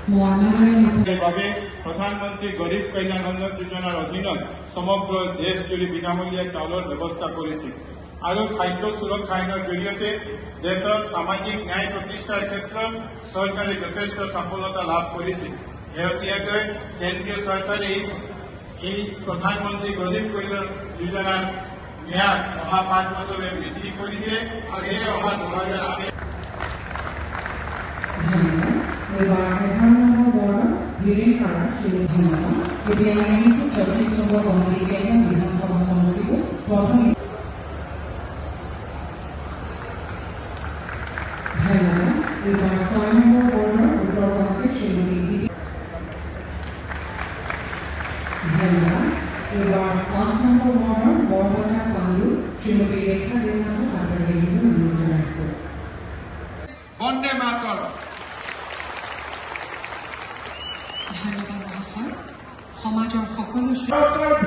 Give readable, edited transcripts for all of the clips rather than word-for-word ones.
সেইবাবে প্ৰধানমন্ত্ৰী গৰীব কল্যাণ অন্ন যোজনাৰ অধীনত সমগ্ৰ দেশজুৰি বিনামূলীয়া চাউলৰ ব্যৱস্থা কৰিছিল আৰু খাদ্য সুৰক্ষা আইনৰ জৰিয়তে দেশত সামাজিক ন্যায় প্ৰতিষ্ঠাৰ ক্ষেত্ৰত চৰকাৰে যথেষ্ট সফলতা লাভ কৰিছিল। শেহতীয়াকৈ কেন্দ্ৰীয় চৰকাৰে এই প্ৰধানমন্ত্ৰী গৰীব কল্যাণ যোজনাৰ ম্যাদ অহা 5 বছৰলৈ বৃদ্ধি কৰিছে আৰু এই অহা 2008 বন্দে মাতৰম। ধন্যবাদ মহাশয়। সমাজৰ সকলো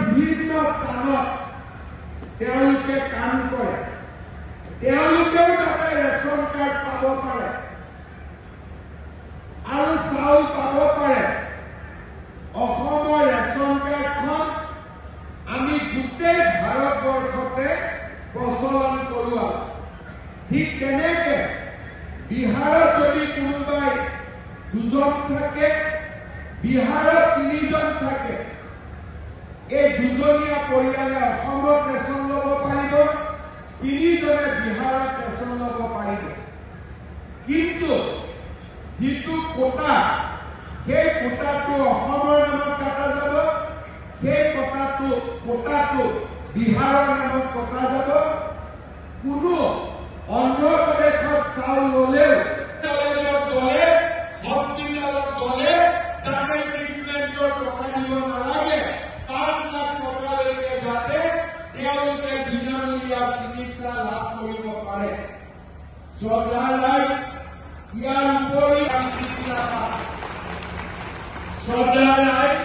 বিভিন্ন স্থানত তেওঁলোকে কাম কৰে, তেওঁলোকেও যাতে ৰেচন কাৰ্ড পাব পাৰে আৰু চাউল পাব পাৰে। অসমৰ ৰেচন কাৰ্ডখন আমি গোটেই ভাৰতবৰ্ষতে প্ৰচলন কৰোৱা। ঠিক তেনেকে বিহাৰত যদি কোনোবাই 2জন থাকে, বিহাৰত 3জন থাকে, এই 2জনীয়া পৰিয়ালে অসমত ৰেচন ল'ব পাৰিব, 3জনে বিহাৰত ৰেচন ল'ব পাৰিব। কিন্তু যিটো কোটা, সেই কোটাটো অসমৰ নামত কটা যাব, সেই কোটাটো বিহাৰৰ নামত কটা যাব। কোনো অন্ধ্ৰপ্ৰদেশত চাউল ল'লেও কলেজত গ'লে, হস্পিটেলত গ'লে যাতে ট্ৰিটমেণ্টৰ টকা দিব নালাগে, 5 লাখ টকালৈকে যাতে তেওঁলোকে বিনামূলীয়া চিকিৎসা লাভ কৰিব পাৰে। চৰকাৰ ৰাইজ ইয়াৰ উপৰি চিকিৎসা চৰকাৰ ৰাইজ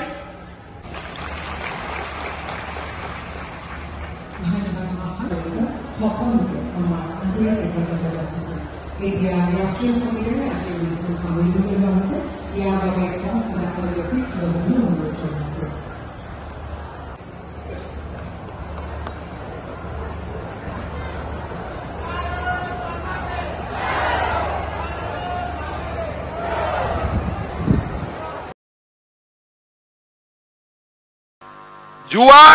সকলোকে আমাৰ আন্তৰিক কৃতজ্ঞতা যাচিছোঁ। এতিয়া ৰাষ্ট্ৰীয় সমিতিৰে আজিৰ অনুষ্ঠান সামৰিবলৈ লোৱা হৈছে। ইয়াৰ বাবে সদায় ব্যক্তি থিয় হ'বলৈ অনুৰোধ জনাইছোঁ। যোৱা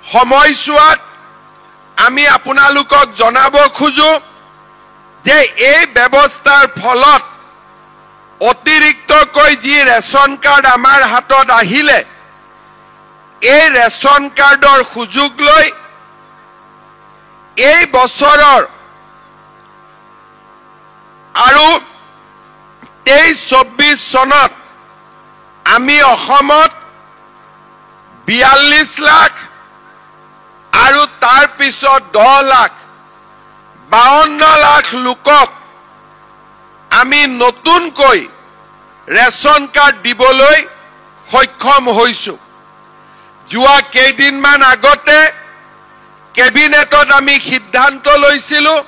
সময়ছোৱাত আমি আপোনালোকক জনাব খোজো যে এই ব্যৱস্থাৰ ফলত অতিৰিক্তকৈ যি ৰেচন কাৰ্ড আমাৰ হাতত আহিলে, এই ৰেচন কাৰ্ডৰ সুযোগ লৈ এই বছৰৰ আৰু 23-24 চনত আমি অসমত 42 লাখ আৰু তাৰ পিছত 10 লাখ 52 লাখ লোকক আমি নতুনকৈ ৰেচন কাৰ্ড দিবলৈ সক্ষম হৈছোঁ। যোৱা কেইদিনমান আগতে কেবিনেটত আমি সিদ্ধান্ত লৈছিলোঁ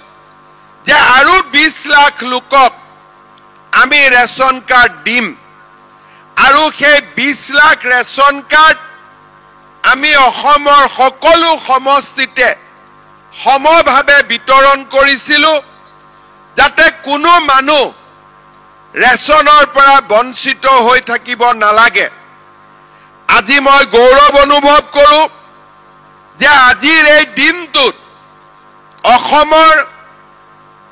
যে আৰু 20 লাখ লোকক আমি ৰেচন কাৰ্ড দিম আৰু সেই 20 লাখ ৰেচন কাৰ্ড আমি অসমৰ সকলো সমষ্টিতে সমভাৱে বিতৰণ কৰিছিলোঁ যাতে কোনো মানুহ ৰেচনৰ পৰা বঞ্চিত হৈ থাকিব নালাগে। আজি মই গৌৰৱ অনুভৱ কৰোঁ যে আজিৰ এই দিনটোত অসমৰ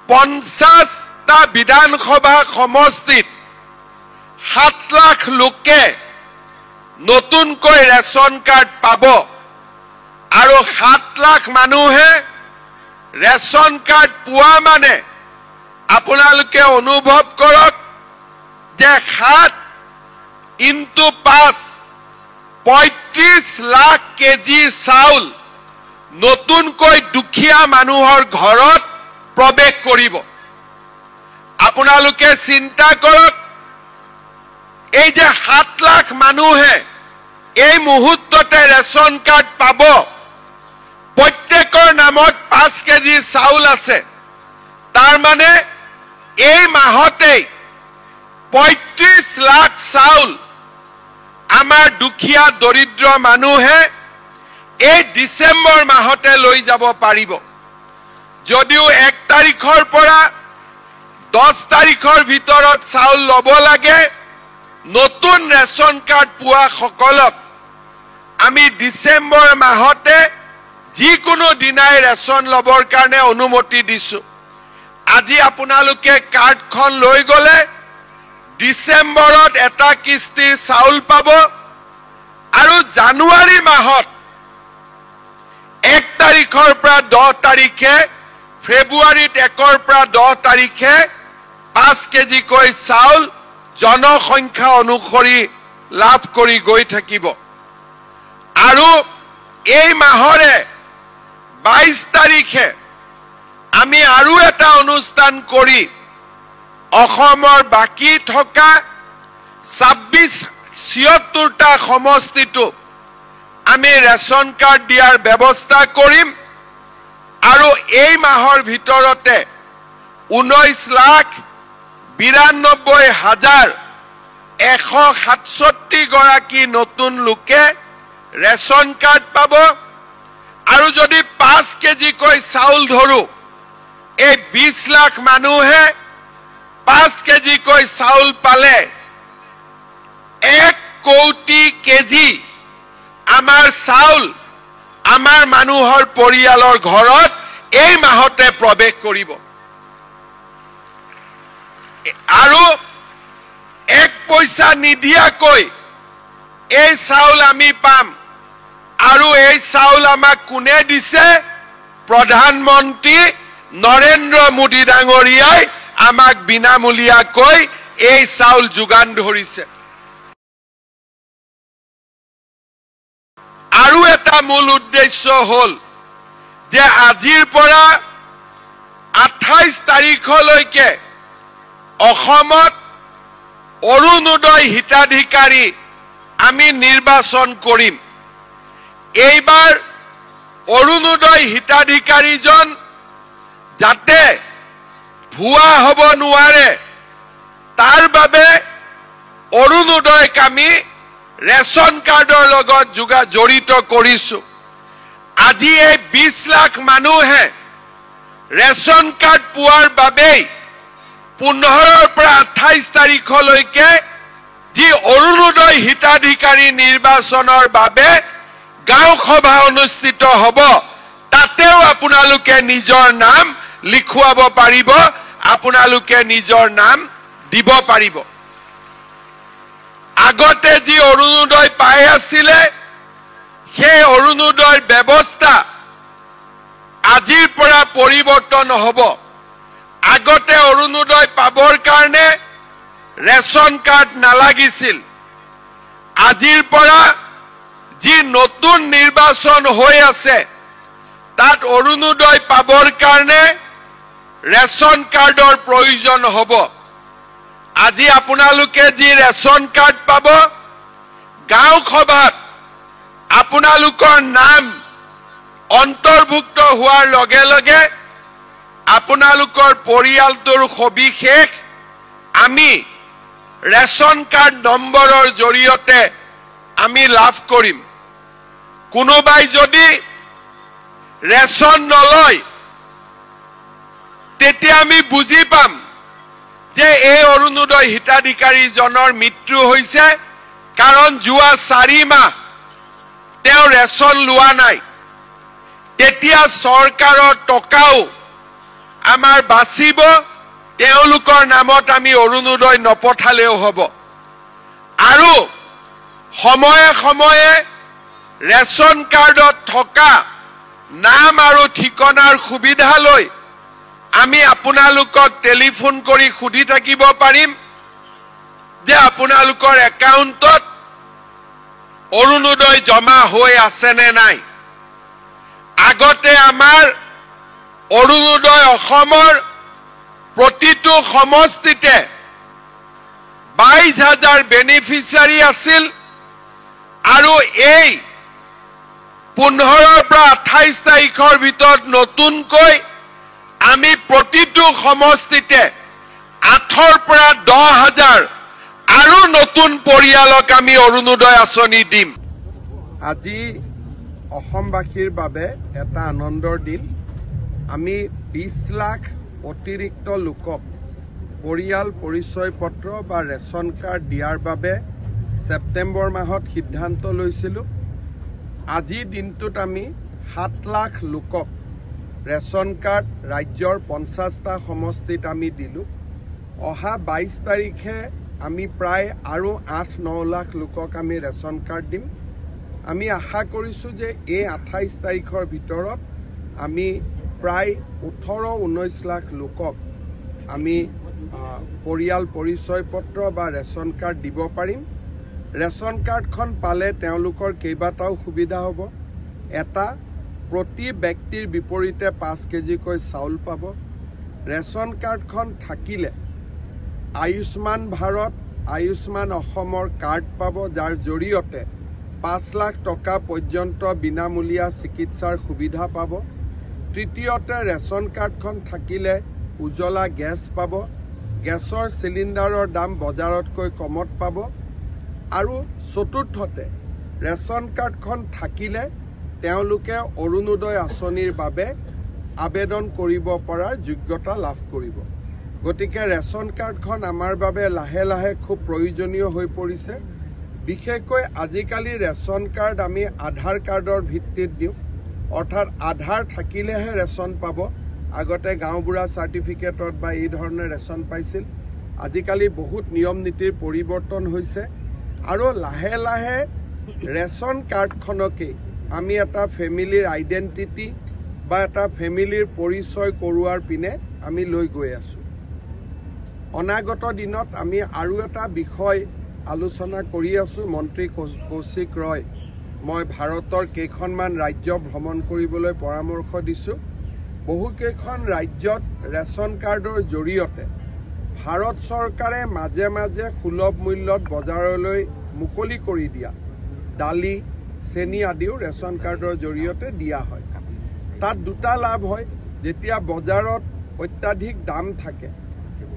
50টা বিধানসভা সমষ্টিত 7 লাখ লোকে নতুনকৈ ৰেচন কাৰ্ড পাব আৰু 7 লাখ মানুহে ৰেচন কাৰ্ড পোৱা মানে আপোনালোকে অনুভৱ কৰক যে 7 × 5 35 লাখ কেজি চাউল নতুনকৈ দুখীয়া মানুহৰ ঘৰত প্ৰৱেশ কৰিব। আপোনালোকে চিন্তা কৰক, এই যে 7 লাখ মানুহে এই মুহূৰ্ততে ৰেচন কাৰ্ড পাব, প্ৰত্যেকৰ নামত 5 কেজি চাউল আছে, তাৰ মানে এই মাহতেই 35 লাখ চাউল আমাৰ দুখীয়া দৰিদ্ৰ মানুহে এই ডিসেম্বৰ মাহতে লৈ যাব পাৰিব। যদিও 1 তাৰিখৰ পৰা 10 তাৰিখৰ ভিতৰত চাউল ল'ব লাগে, নতুন ৰেচন কাৰ্ড পোৱা সকলক আমি ডিসেম্বৰ মাহতে যিকোনো দিনাই ৰেচন ল'বৰ কাৰণে অনুমতি দিছো। আজি আপোনালোকে কাৰ্ডখন লৈ গ'লে ডিসেম্বৰত এটা কিস্তিৰ চাউল পাব আৰু জানুৱাৰী মাহত 1 তাৰিখৰ পৰা 10 তাৰিখে, ফেব্ৰুৱাৰীত 1ৰ পৰা 10 তাৰিখে 5 কেজিকৈ চাউল জনসংখ্যা অনুসৰি লাভ কৰি গৈ থাকিব। আৰু এই মাহৰে 22 তাৰিখে আমি আৰু এটা অনুষ্ঠান কৰি অসমৰ বাকি থকা 76টা সমষ্টিটো আমি ৰেচন কাৰ্ড দিয়াৰ ব্যৱস্থা কৰিম আৰু এই মাহৰ ভিতৰতে 19,92,167 গৰাকী নতুন লোকে ৰেচন কাৰ্ড পাব। আৰু যদি 5 কেজিকৈ চাউল ধৰো, এই 20 লাখ মানুহে 5 কেজিকৈ চাউল পালে 1 কোটি কেজি আমাৰ চাউল আমাৰ মানুহৰ পৰিয়ালৰ ঘৰত এই মাহতে প্ৰৱেশ কৰিব। আৰু 1 পইচা নিদিয়াকৈ এই চাউল আমি পাম। আৰু এই চাউল আমাক কোনে দিছে? প্ৰধানমন্ত্ৰী নৰেন্দ্ৰ মোদী ডাঙৰীয়াই আমাক বিনামূলীয়াকৈ এই চাউল যোগান ধৰিছে। আৰু এটা মূল উদ্দেশ্য হ'ল যে আজিৰ পৰা 28 তাৰিখলৈকে অসমত অৰুণোদয় হিতাধিকাৰী আমি নিৰ্বাচন কৰিম। এইবাৰ অৰুণোদয় হিতাধিকাৰীজন যাতে ভুৱা হ'ব নোৱাৰে, তাৰ বাবে অৰুণোদয়ক আমি ৰেচন কাৰ্ডৰ লগত জড়িত কৰিছো। আজি এই 20 লাখ মানুহে ৰেচন কাৰ্ড পোৱাৰ বাবেই 15ৰ পৰা 28 তাৰিখলৈকে যি অৰুণোদয় হিতাধিকাৰী নিৰ্বাচনৰ বাবে গাঁও সভা অনুষ্ঠিত হ'ব, তাতেও আপোনালোকে নিজৰ নাম লিখুৱাব পাৰিব, আপোনালোকে নিজৰ নাম দিব পাৰিব। আগতে যি অৰুণোদয় পাই আছিলে, সেই অৰুণোদয়ৰ ব্যৱস্থা আজিৰ পৰা পৰিৱৰ্তন হ'ব। আগতে অৰুণোদয় পাবৰ কাৰণে ৰেচন কাৰ্ড নালাগিছিল। আজিৰ পৰা যি নতুন নিৰ্বাচন হৈ আছে, তাত অৰুণোদয় পাবৰ কাৰণে ৰেচন কাৰ্ডৰ প্ৰয়োজন হ'ব। আজি আপোনালোকে যি ৰেচন কাৰ্ড পাব, গাঁও সভাত আপোনালোকৰ নাম অন্তৰ্ভুক্ত হোৱাৰ লগে লগে আপোনালোকৰ পৰিয়ালটোৰ সবিশেষ আমি ৰেচন কাৰ্ড নম্বৰৰ জৰিয়তে আমি লাভ কৰিম। কোনোবাই যদি ৰেচন নলয়, তেতিয়া আমি বুজি পাম যে এই অৰুণোদয় হিতাধিকাৰীজনৰ মৃত্যু হৈছে, কাৰণ যোৱা 4 মাহ তেওঁ ৰেচন লোৱা নাই। তেতিয়া চৰকাৰৰ টকাও আমাৰ বাচিব, তেওঁলোকৰ নামত আমি অৰুণোদয় নপঠালেও হ'ব। আৰু সময়ে সময়ে ৰেচন কাৰ্ডত থকা নাম আৰু ঠিকনাৰ সুবিধা লৈ আমি আপোনালোকক টেলিফোন কৰি সুধি থাকিব পাৰিম যে আপোনালোকৰ একাউণ্টত অৰুণোদয় জমা হৈ আছে নে নাই। আগতে আমাৰ অৰুণোদয় অসমৰ প্ৰতিটো সমষ্টিতে 22,000 বেনিফিচিয়াৰী আছিল আৰু এই 15ৰ পৰা 28 তাৰিখৰ ভিতৰত নতুনকৈ আমি প্ৰতিটো সমষ্টিতে 8ৰ পৰা 10,000 আৰু নতুন পৰিয়ালক আমি অৰুণোদয় আঁচনি দিম। আজি অসমবাসীৰ বাবে এটা আনন্দৰ দিন। আমি 20 লাখ অতিৰিক্ত লোকক পৰিয়াল পৰিচয় পত্ৰ বা ৰেচন কাৰ্ড দিয়াৰ বাবে ছেপ্টেম্বৰ মাহত সিদ্ধান্ত লৈছিলোঁ। আজিৰ দিনটোত আমি 7 লাখ লোকক ৰেচন কাৰ্ড ৰাজ্যৰ 50টা সমষ্টিত আমি দিলোঁ। অহা 22 তাৰিখে আমি প্ৰায় আৰু 8-9 লাখ লোকক আমি ৰেচন কাৰ্ড দিম। আমি আশা কৰিছোঁ যে এই 28 তাৰিখৰ ভিতৰত আমি প্ৰায় 18-19 লাখ লোকক আমি পৰিয়াল পৰিচয় পত্ৰ বা ৰেচন কাৰ্ড দিব পাৰিম। ৰেচন কাৰ্ডখন পালে তেওঁলোকৰ কেইবাটাও সুবিধা হ'ব। এটা, প্ৰতি ব্যক্তিৰ বিপৰীতে 5 কেজিকৈ চাউল পাব। ৰেচন কাৰ্ডখন থাকিলে আয়ুষ্মান ভাৰত, আয়ুষ্মান অসমৰ কাৰ্ড পাব, যাৰ জৰিয়তে 5 লাখ টকা পৰ্যন্ত বিনামূলীয়া চিকিৎসাৰ সুবিধা পাব। তৃতীয়তে, ৰেচন কাৰ্ডখন থাকিলে উজ্জ্বলা গেছ পাব। গেছৰ চিলিণ্ডাৰৰ দাম বজাৰতকৈ কমত পাব। আৰু চতুৰ্থতে, ৰেচন কাৰ্ডখন থাকিলে তেওঁলোকে অৰুণোদয় আঁচনিৰ বাবে আবেদন কৰিব পৰাৰ যোগ্যতা লাভ কৰিব। গতিকে ৰেচন কাৰ্ডখন আমাৰ বাবে লাহে লাহে খুব প্ৰয়োজনীয় হৈ পৰিছে। বিশেষকৈ আজিকালি ৰেচন কাৰ্ড আমি আধাৰ কাৰ্ডৰ ভিত্তিত দিওঁ, অৰ্থাৎ আধাৰ থাকিলেহে ৰেচন পাব। আগতে গাঁওবুঢ়া চাৰ্টিফিকেটত বা এই ধৰণে ৰেচন পাইছিল। আজিকালি বহুত নিয়ম নীতিৰ পৰিৱৰ্তন হৈছে আৰু লাহে লাহে ৰেচন কাৰ্ডখনকে আমি এটা ফেমিলিৰ আইডেণ্টিটি বা এটা ফেমিলিৰ পৰিচয় কৰোৱাৰ পিনে আমি লৈ গৈ আছোঁ। অনাগত দিনত আমি আৰু এটা বিষয় আলোচনা কৰি আছোঁ। মন্ত্ৰী কৌশিক ৰয়, মই ভাৰতৰ কেইখনমান ৰাজ্য ভ্ৰমণ কৰিবলৈ পৰামৰ্শ দিছোঁ। বহুকেইখন ৰাজ্যত ৰেচন কাৰ্ডৰ জৰিয়তে ভাৰত চৰকাৰে মাজে মাজে সুলভ মূল্যত বজাৰলৈ মুকলি কৰি দিয়া দালি, চেনি আদিও ৰেচন কাৰ্ডৰ জৰিয়তে দিয়া হয়। তাত দুটা লাভ হয়। যেতিয়া বজাৰত অত্যাধিক দাম থাকে,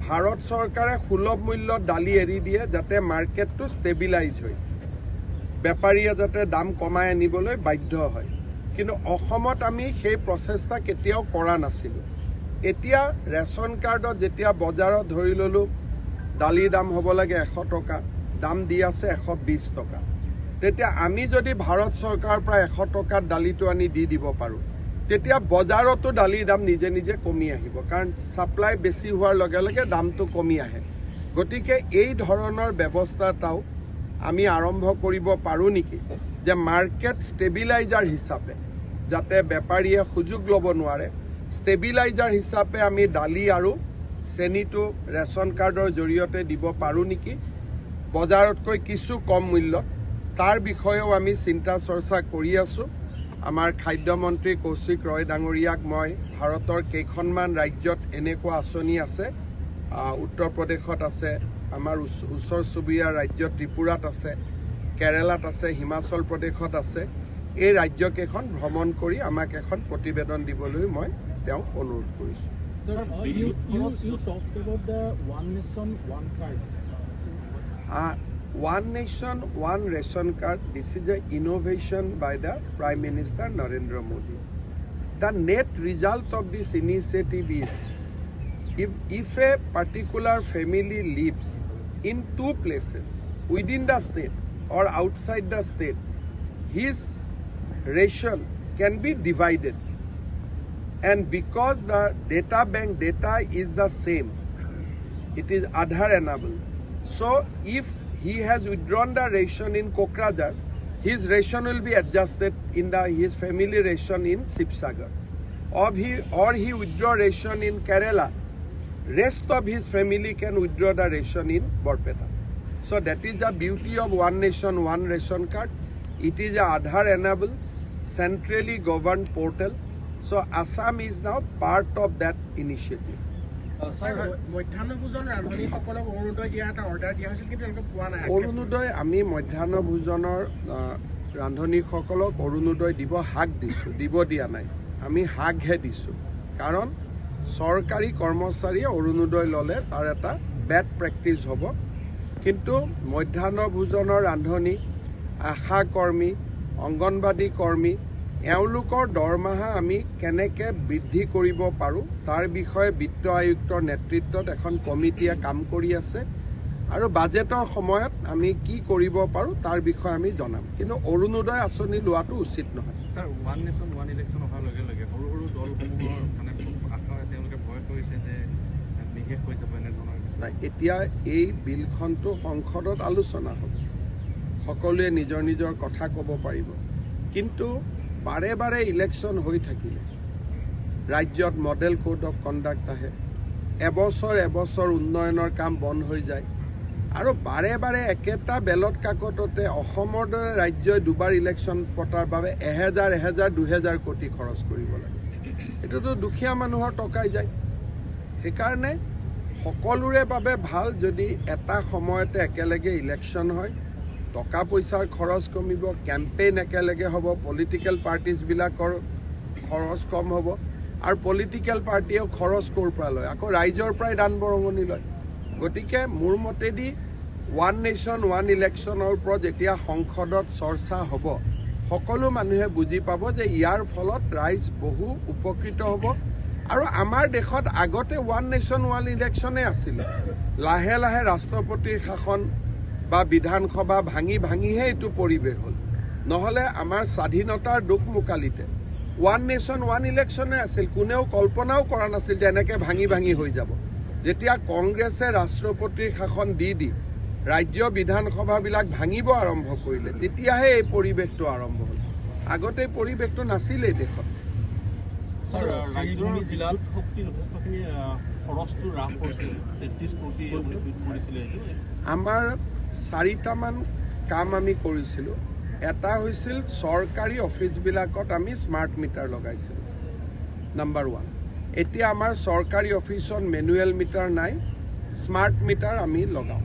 ভাৰত চৰকাৰে সুলভ মূল্যত দালি এৰি দিয়ে যাতে মাৰ্কেটটো ষ্টেবিলাইজ হয়, বেপাৰীয়ে যাতে দাম কমাই আনিবলৈ বাধ্য হয়। কিন্তু অসমত আমি সেই প্ৰচেষ্টা কেতিয়াও কৰা নাছিলোঁ। এতিয়া ৰেচন কাৰ্ডত যেতিয়া বজাৰত ধৰি ল'লোঁ দালিৰ দাম হ'ব লাগে 100 টকা, দাম দি আছে 120 টকা, তেতিয়া আমি যদি ভাৰত চৰকাৰৰ পৰা 100 টকাত দালিটো আনি দি দিব পাৰোঁ, তেতিয়া বজাৰতো দালিৰ দাম নিজে নিজে কমি আহিব, কাৰণ ছাপ্লাই বেছি হোৱাৰ লগে লগে দামটো কমি আহে। গতিকে এই ধৰণৰ ব্যৱস্থা এটাও আমি আৰম্ভ কৰিব পাৰোঁ নেকি, যে মাৰ্কেট ষ্টেবিলাইজাৰ হিচাপে যাতে বেপাৰীয়ে সুযোগ ল'ব নোৱাৰে, ষ্টেবিলাইজাৰ হিচাপে আমি দালি আৰু চেনিটো ৰেচন কাৰ্ডৰ জৰিয়তে দিব পাৰোঁ নেকি, বজাৰতকৈ কিছু কম মূল্যত। তাৰ বিষয়েও আমি চিন্তা চৰ্চা কৰি আছোঁ। আমাৰ খাদ্যমন্ত্ৰী কৌশিক ৰয় ডাঙৰীয়াক মই ভাৰতৰ কেইখনমান ৰাজ্যত এনেকুৱা আঁচনি আছে, উত্তৰ প্ৰদেশত আছে, আমাৰ ওচৰ চুবুৰীয়া ৰাজ্য ত্ৰিপুৰাত আছে, কেৰালাত আছে, হিমাচল প্ৰদেশত আছে, এই ৰাজ্যকেইখন ভ্ৰমণ কৰি আমাক এখন প্ৰতিবেদন দিবলৈ মই তেওঁক অনুৰোধ কৰিছোঁ। Sir, you talked about the One Nation, One Card. One Nation, One Ration Card, this is an innovation by the Prime Minister Narendra Modi. The net result of this initiative is, if a particular family lives in 2 places within the state or outside the state, his ration can be divided. And because the data bank data is the same, it is Aadhaar enabled. So if he has withdrawn the ration in Kokrajhar, his ration will be adjusted in his family ration in Sibsagar. Or he withdraw ration in Kerala, rest of his family can withdraw the ration in Borpeta. So that is the beauty of One Nation, One Ration Card. It is a Aadhaar enabled, centrally governed portal. So Assam is now part of that initiative. Orunodoi আমি মধ্যাহ্ন ভোজনৰ ৰান্ধনীসকলক অৰুণোদয় দিব হাক দিছোঁ, দিব দিয়া নাই, আমি হাকহে দিছোঁ। কাৰণ চৰকাৰী কৰ্মচাৰীয়ে অৰুণোদয় ল'লে তাৰ এটা বেড প্ৰেক্টিছ হ'ব। কিন্তু মধ্যাহ্ন ভোজনৰ ৰান্ধনি, আশা কৰ্মী, অংগনবাদী কৰ্মী এওঁলোকৰ দৰমহা আমি কেনেকৈ বৃদ্ধি কৰিব পাৰোঁ তাৰ বিষয়ে বিত্ত আয়ুক্তৰ নেতৃত্বত এখন কমিটিয়ে কাম কৰি আছে আৰু বাজেটৰ সময়ত আমি কি কৰিব পাৰোঁ তাৰ বিষয়ে আমি জনাম। কিন্তু অৰুণোদয় আঁচনি লোৱাটো উচিত নহয়। Sir, one nation one election অহাৰ লগে লগে সৰু সৰু দলসমূহৰ মানে আশা তেওঁলোকে ভয় কৰিছে যে নিশেষ হৈ যাব এনেধৰণৰ। এতিয়া এই বিলখনটো সংসদত আলোচনা হ'ব, সকলোৱে নিজৰ নিজৰ কথা ক'ব পাৰিব, কিন্তু বাৰে বাৰে ইলেকশ্যন হৈ থাকিলে ৰাজ্যত মডেল কোড অফ কণ্ডাক্ট আহে, এবছৰ উন্নয়নৰ কাম বন্ধ হৈ যায় আৰু বাৰে বাৰে একেটা বেলট কাকততে অসমৰ দৰে ৰাজ্যই দুবাৰ ইলেকশ্যন পতাৰ বাবে 1000-2000 কোটি খৰচ কৰিব লাগে। এইটোতো দুখীয়া মানুহৰ টকাই যায়। সেইকাৰণে সকলোৰে বাবে ভাল যদি এটা সময়তে একেলগে ইলেকশ্যন হয়, টকা পইচাৰ খৰচ কমিব, কেম্পেইন একেলগে হ'ব, পলিটিকেল পাৰ্টিজবিলাকৰ খৰচ কম হ'ব আৰু পলিটিকেল পাৰ্টিয়েও খৰচ ক'ৰ পৰা লয়, আকৌ ৰাইজৰ পৰাই দান বৰঙণি লয়। গতিকে মোৰ মতেদি ওৱান নেশ্যন ওৱান ইলেকশ্যনৰ ওপৰত যেতিয়া সংসদত চৰ্চা হ'ব, সকলো মানুহে বুজি পাব যে ইয়াৰ ফলত ৰাইজ বহু উপকৃত হ'ব। আৰু আমাৰ দেশত আগতে ওৱান নেশ্যন ওৱান ইলেকশ্যনে আছিলে, লাহে লাহে ৰাষ্ট্ৰপতিৰ শাসন বা বিধানসভা ভাঙিহে এইটো পৰিৱেশ হ'ল। নহ'লে আমাৰ স্বাধীনতাৰ দুখ মোকালিতে ওৱান নেশ্যন ওৱান ইলেকশ্যনে আছিল, কোনেও কল্পনাও কৰা নাছিল যে এনেকৈ ভাঙি হৈ যাব। যেতিয়া কংগ্ৰেছে ৰাষ্ট্ৰপতিৰ শাসন দি ৰাজ্য বিধানসভাবিলাক ভাঙিব আৰম্ভ কৰিলে, তেতিয়াহে এই পৰিৱেশটো আৰম্ভ হ'ল। আগতে এই পৰিৱেশটো নাছিলেই দেশত। ৰাজ্যৰ জিলাত শক্তি যথেষ্টখিনি খৰচটো হ্ৰাস কৰিছিল, 33 কোটি কৰিছিলে। আমাৰ 4টামান কাম আমি কৰিছিলোঁ। এটা হৈছিল চৰকাৰী অফিচবিলাকত আমি স্মাৰ্ট মিটাৰ লগাইছিলোঁ, নাম্বাৰ 1। এতিয়া আমাৰ চৰকাৰী অফিচত মেনুৱেল মিটাৰ নাই, স্মাৰ্ট মিটাৰ আমি লগাওঁ।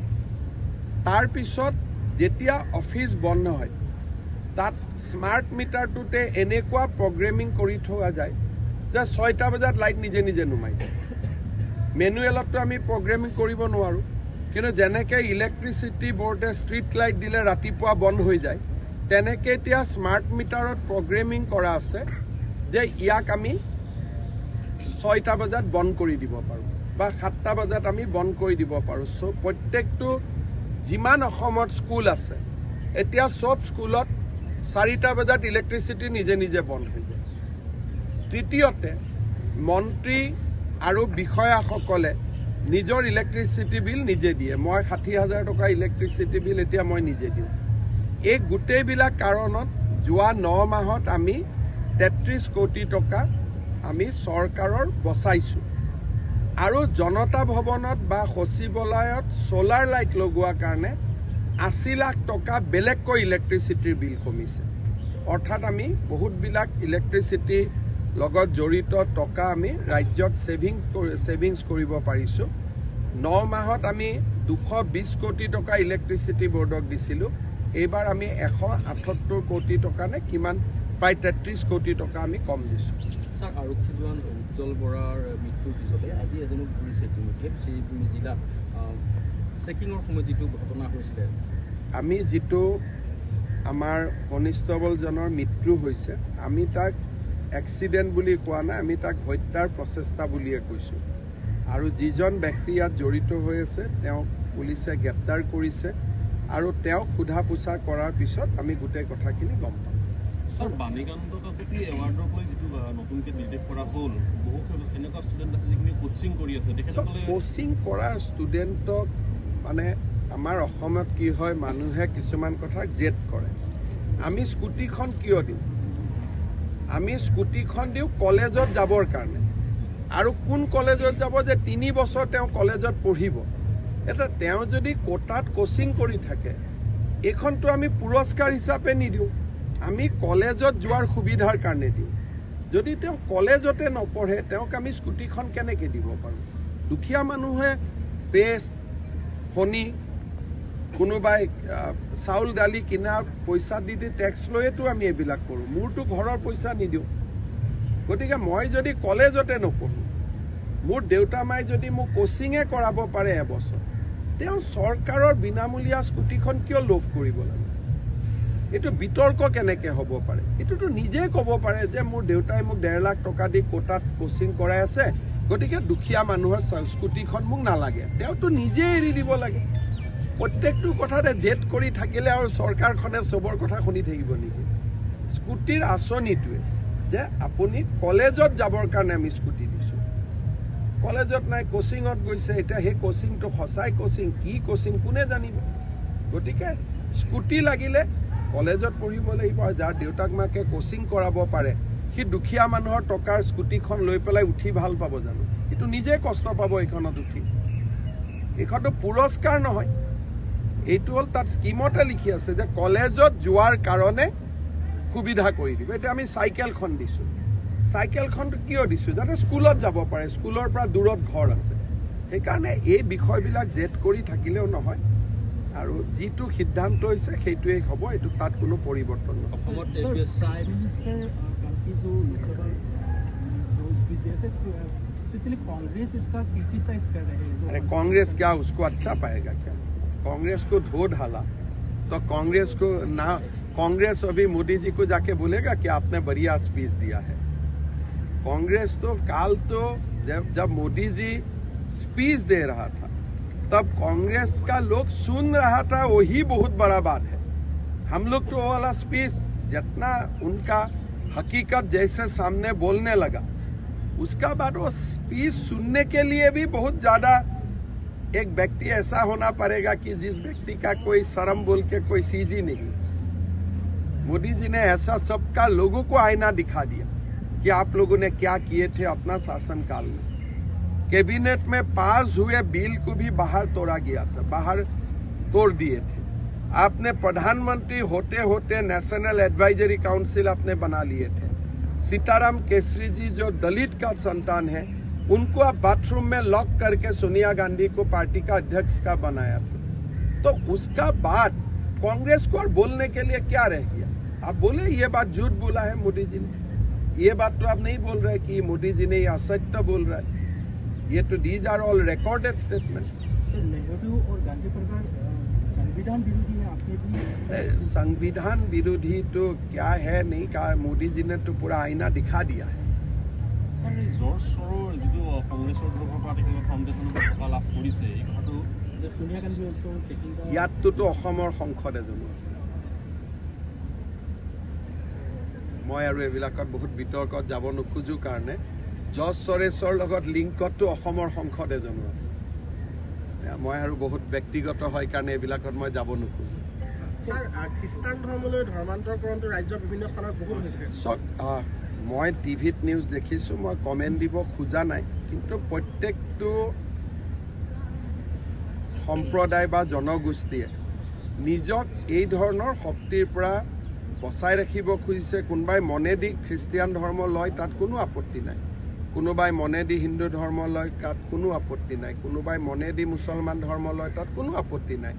তাৰপিছত যেতিয়া অফিচ বন্ধ হয় তাত স্মাৰ্ট মিটাৰটোতে এনেকুৱা প্ৰগ্ৰেমিং কৰি থোৱা যায় যে 6টা বজাত লাইট নিজে নুমাই। মেনুৱেলততো আমি প্ৰগ্ৰেমিং কৰিব নোৱাৰোঁ, কিন্তু যেনেকৈ ইলেক্ট্ৰিচিটি বোৰ্ডে ষ্ট্ৰীট লাইট দিলে ৰাতিপুৱা বন্ধ হৈ যায়, তেনেকৈ এতিয়া স্মাৰ্ট মিটাৰত প্ৰগ্ৰেমিং কৰা আছে যে ইয়াক আমি 6টা বজাত বন্ধ কৰি দিব পাৰোঁ বা 7টা বজাত আমি বন্ধ কৰি দিব পাৰোঁ। চ' প্ৰত্যেকটো যিমান অসমত স্কুল আছে, এতিয়া চব স্কুলত 4টা বজাত ইলেক্ট্ৰিচিটি নিজে বন্ধ হৈ যায়। তৃতীয়তে, মন্ত্ৰী আৰু বিষয়াসকলে নিজৰ ইলেক্ট্ৰিচিটি বিল নিজে দিয়ে। মই 60,000 টকা ইলেক্ট্ৰিচিটি বিল এতিয়া মই নিজে দিওঁ। এই গোটেইবিলাক কাৰণত যোৱা 9 মাহত আমি 33 কোটি টকা আমি চৰকাৰৰ বচাইছোঁ। আৰু জনতা ভৱনত বা সচিবালয়ত ছ'লাৰ লাইট লগোৱাৰ কাৰণে 80 লাখ টকা বেলেগকৈ ইলেক্ট্ৰিচিটিৰ বিল কমিছে। অৰ্থাৎ আমি বহুতবিলাক ইলেক্ট্ৰিচিটিৰ লগত জড়িত টকা আমি ৰাজ্যত ছেভিংছ কৰিব পাৰিছোঁ। 9 মাহত আমি 220 কোটি টকা ইলেক্ট্ৰিচিটি বৰ্ডক দিছিলোঁ। এইবাৰ আমি 178 কোটি টকা নে কিমান, প্ৰায় 33 কোটি টকা আমি কম দিছোঁ। স্যাৰ, আৰক্ষী জোৱান উজ্জ্বল বৰাৰ মৃত্যুৰ পিছতে আজি এজনক ধৰিছে ইতিমধ্যে শ্ৰীভূমি জিলাত চেকিঙৰ সময়ত যিটো ঘটনা হৈছিলে, আমি যিটো আমাৰ কনিষ্টবলজনৰ মৃত্যু হৈছে, আমি তাক এক্সিডেণ্ট বুলি কোৱা নাই, আমি তাক হত্যাৰ প্ৰচেষ্টা বুলিয়ে কৈছোঁ। আৰু যিজন ব্যক্তি ইয়াত জড়িত হৈ আছে তেওঁক পুলিচে গ্ৰেপ্তাৰ কৰিছে আৰু তেওঁক সোধা পোছা কৰাৰ পিছত আমি গোটেই কথাখিনি গম পাম। স্যাৰ, বাণীকান্ত কাকতি এৱাৰ্ডৰ পৰা যিটো নতুনকৈ নিৰ্দেশ কৰা হ'ল, বহু এনেকুৱা ষ্টুডেণ্ট আছে যিখিনি কোচিং কৰি আছে, কোচিং কৰা ষ্টুডেণ্টক মানে আমাৰ অসমত কি হয়, মানুহে কিছুমান কথা জেদ কৰে। আমি স্কুটিখন কিয় দিওঁ? আমি স্কুটিখন দিওঁ কলেজত যাবৰ কাৰণে। আৰু কোন কলেজত যাব যে 3 বছৰ তেওঁ কলেজত পঢ়িব। এটা তেওঁ যদি কোটাত কোচিং কৰি থাকে, এইখনটো আমি পুৰস্কাৰ হিচাপে নিদিওঁ, আমি কলেজত যোৱাৰ সুবিধাৰ কাৰণে দিওঁ। যদি তেওঁ কলেজতে নপঢ়ে, তেওঁক আমি স্কুটিখন কেনেকৈ দিব পাৰোঁ? দুখীয়া মানুহে পেষ্ট, কণী, কোনোবাই চাউল দালি কিনা পইচা দি টেক্স লৈয়েতো আমি এইবিলাক কৰোঁ। মোৰতো ঘৰৰ পইচা নিদিওঁ। গতিকে মই যদি কলেজতে নপঢ়োঁ, মোৰ দেউতা মায়ে যদি মোক কোচিঙে কৰাব পাৰে এবছৰ, তেওঁ চৰকাৰৰ বিনামূলীয়া স্কুটিখন কিয় লোভ কৰিব লাগে? এইটো বিতৰ্ক কেনেকৈ হ'ব পাৰে? এইটোতো নিজে ক'ব পাৰে যে মোৰ দেউতাই মোক 1.5 লাখ টকা দি কোটাত কোচিং কৰাই আছে, গতিকে দুখীয়া মানুহৰ স্কুটিখন মোক নালাগে। তেওঁতো নিজে এৰি দিব লাগে। প্ৰত্যেকটো কথাতে জেদ কৰি থাকিলে আৰু চৰকাৰখনে চবৰ কথা শুনি থাকিব নেকি? স্কুটিৰ আঁচনিটোৱে যে আপুনি কলেজত যাবৰ কাৰণে আমি স্কুটি দিছোঁ, কলেজত নাই কোচিঙত গৈছে, এতিয়া সেই কোচিংটো সঁচাই কোচিং কি কোচিং কোনে জানিব? গতিকে স্কুটি লাগিলে কলেজত পঢ়িব লাগিব, আৰু যাৰ দেউতাক মাকে কোচিং কৰাব পাৰে সি দুখীয়া মানুহৰ টকাৰ স্কুটিখন লৈ পেলাই উঠি ভাল পাব জানো? কিন্তু নিজে কষ্ট পাব এইখনত উঠি। এইখনটো পুৰস্কাৰ নহয়, এইটো হ'ল তাত স্কিমতে লিখি আছে যে কলেজত যোৱাৰ কাৰণে সুবিধা কৰি দিব। এতিয়া আমি চাইকেলখন দিছোঁ, চাইকেলখনটো কিয় দিছোঁ? যাতে স্কুলত যাব পাৰে, স্কুলৰ পৰা দূৰত ঘৰ আছে। সেইকাৰণে এই বিষয়বিলাক জেদ কৰি থাকিলেও নহয়, আৰু যিটো সিদ্ধান্ত হৈছে সেইটোৱেই হ'ব, এইটো তাত কোনো পৰিৱৰ্তন নহয়। कांग्रेस क्या उसको अच्छा पाएगा क्या? कांग्रेस को धो डाला तो कांग्रेस को ना, कांग्रेस अभी मोदी जी को जाके बोलेगा कि आपने बढ़िया स्पीच दिया है। कांग्रेस तो काल तो जब मोदी जी स्पीच दे रहा था तब कांग्रेस का लोग सुन रहा था, वही बहुत बड़ा बात है। हम लोग तो वो वाला स्पीच जितना उनका हकीकत जैसे सामने बोलने लगा, उसका बाद वो स्पीच सुनने के लिए भी बहुत ज्यादा एक व्यक्ति ऐसा होना पड़ेगा कि जिस व्यक्ति का कोई शर्म बोल के कोई चीज ही नहीं। मोदी जी ने ऐसा सबका लोगों को आईना दिखा दिया कि आप लोगों ने क्या किए थे अपना शासनकाल में। कैबिनेट में पास हुए बिल को भी बाहर तोड़ा गया था, बाहर तोड़ दिए थे। आपने प्रधानमंत्री होते होते नेशनल एडवाइजरी काउंसिल आपने बना लिए थे। सीताराम केसरी जी जो दलित का संतान है, उनको आप बाथरूम में लॉक करके सोनिया गांधी को पार्टी का अध्यक्ष का बनाया था। तो उसका बाद कांग्रेस को और बोलने के लिए क्या रह गया? आप बोले ये बात झूठ बोला है मोदी जी ने, ये बात तो आप नहीं बोल रहे कि मोदी जी ने ये असत्य बोल रहा है। ये तो these are all recorded statement. Nehru और गांधी सरकार संविधान विरोधी है, आपने भी संविधान विरोधी तो क्या है नहीं कहा, मोदी जी ने तो पूरा आईना दिखा दिया है। सर जॉर्ज सोरोर जो कांग्रेस फाउंडेशन टका लाभ কৰিছে এই কথাটো সোনিয়া গান্ধী অলসো টেকিং ইয়াততো অসমৰ সংসদ এজনো আছে। মই আৰু এইবিলাকত বহুত বিতৰ্কত যাব নোখোজো কাৰণে জৰ্জ সৰেছৰ লগত লিংকতো অসমৰ সংসদ এজনো আছে। মই আৰু বহুত ব্যক্তিগত হয় কাৰণে এইবিলাকত মই যাব নোখোজো। স্যাৰ খ্ৰীষ্টান ধৰ্মলৈ ধৰ্মান্তৰকৰণটো ৰাজ্যৰ বিভিন্ন স্থানত বহুত হৈছে। মই টিভিত নিউজ দেখিছো, মই কমেণ্ট দিব খোজা নাই, কিন্তু প্ৰত্যেকটো সম্প্ৰদায় বা জনগোষ্ঠীয়ে নিজক এই ধৰণৰ শক্তিৰ পৰা বচাই ৰাখিব খুজিছে। কোনোবাই মনেদি খ্ৰীষ্টিয়ান ধৰ্ম লয়, তাত কোনো আপত্তি নাই। কোনোবাই মনেদি হিন্দু ধৰ্ম লয়, তাত কোনো আপত্তি নাই। কোনোবাই মনেদি মুছলমান ধৰ্ম লয়, তাত কোনো আপত্তি নাই।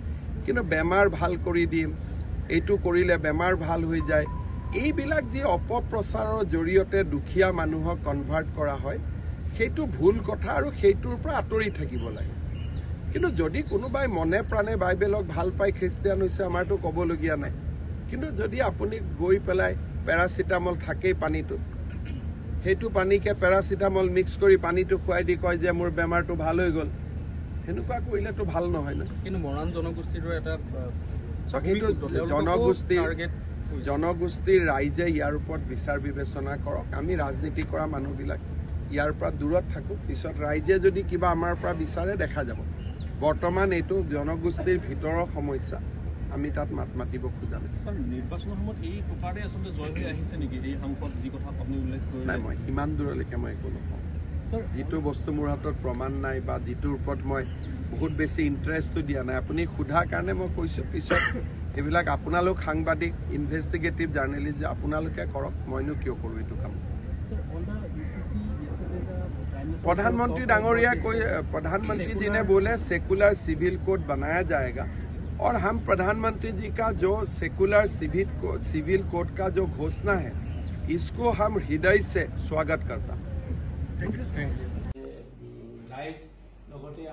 কিন্তু বেমাৰ ভাল কৰি দিম, এইটো কৰিলে বেমাৰ ভাল হৈ যায়, এইবিলাক যি অপপ্ৰচাৰৰ জৰিয়তে দুখীয়া মানুহক কনভাৰ্ট কৰা হয়, সেইটো ভুল কথা আৰু সেইটোৰ পৰা আঁতৰি থাকিব লাগে। কিন্তু যদি কোনোবাই মনে প্ৰাণে বাইবেলক ভাল পাই খ্ৰীষ্টিয়ান হৈছে, আমাৰতো ক'বলগীয়া নাই। কিন্তু যদি আপুনি গৈ পেলাই পেৰাচিটামল থাকেই পানীটোত, সেইটো পানীকে পেৰাচিটামল মিক্স কৰি পানীটো খুৱাই দি কয় যে মোৰ বেমাৰটো ভাল হৈ গ'ল, সেনেকুৱা কৰিলেতো ভাল নহয় ন। কিন্তু মৰাণ জনগোষ্ঠীৰ এটা জনগোষ্ঠীৰ ৰাইজে ইয়াৰ ওপৰত বিচাৰ বিবেচনা কৰক। আমি ৰাজনীতি কৰা মানুহবিলাক ইয়াৰ পৰা দূৰত থাকোঁ, পিছত ৰাইজে যদি কিবা আমাৰ পৰা বিচাৰে দেখা যাব। বৰ্তমান এইটো জনগোষ্ঠীৰ ভিতৰৰ সমস্যা, আমি তাত মাত মাতিব খোজা নাই। নিৰ্বাচনৰ সময়ত এই প্ৰকাৰে আচলতে জয় হৈ আহিছে নেকি এই সংসদ, যি কথা আপুনি উল্লেখ কৰিলে? নাই, মই সিমান দূৰলৈকে মই একো নকওঁ। যিটো বস্তু মোৰ হাতত প্ৰমাণ নাই বা যিটোৰ ওপৰত মই বহুত বেছি ইণ্টাৰেষ্টটো দিয়া নাই, আপুনি সোধাৰ কাৰণে মই কৈছোঁ। পিছত এইবিলাক আপোনালোক সাংবাদিক, ইনভেষ্টিগেটিভ জাৰ্নেলিষ্ট আপোনালোকে কৰক, মইনো কিয় কৰোঁ এইটো কাম। प्रधानमंत्री डांगोरिया कोई प्रधानमंत्री जी ने बोले सेकुलर सिविल कोड बनाया जाएगा, और हम प्रधानमंत्री जी का जो सेकुलर सिविल कोड का जो घोषणा है, इसको हम हृदय से स्वागत करता।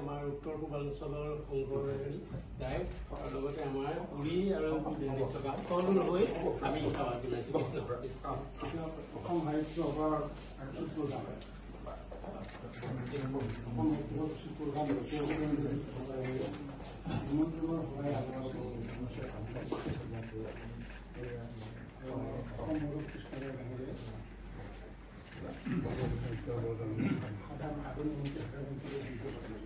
আমাৰ উত্তৰ পূৰ্বাঞ্চলৰ সংঘৰ হেৰি গায়ক আৰু লগতে আমাৰ পুৰী আৰু দিল্লীত থকা সকলো হৈ আমি সেৱা জনাইছোঁ। অসম সাহিত্য সভাৰ সাধাৰণ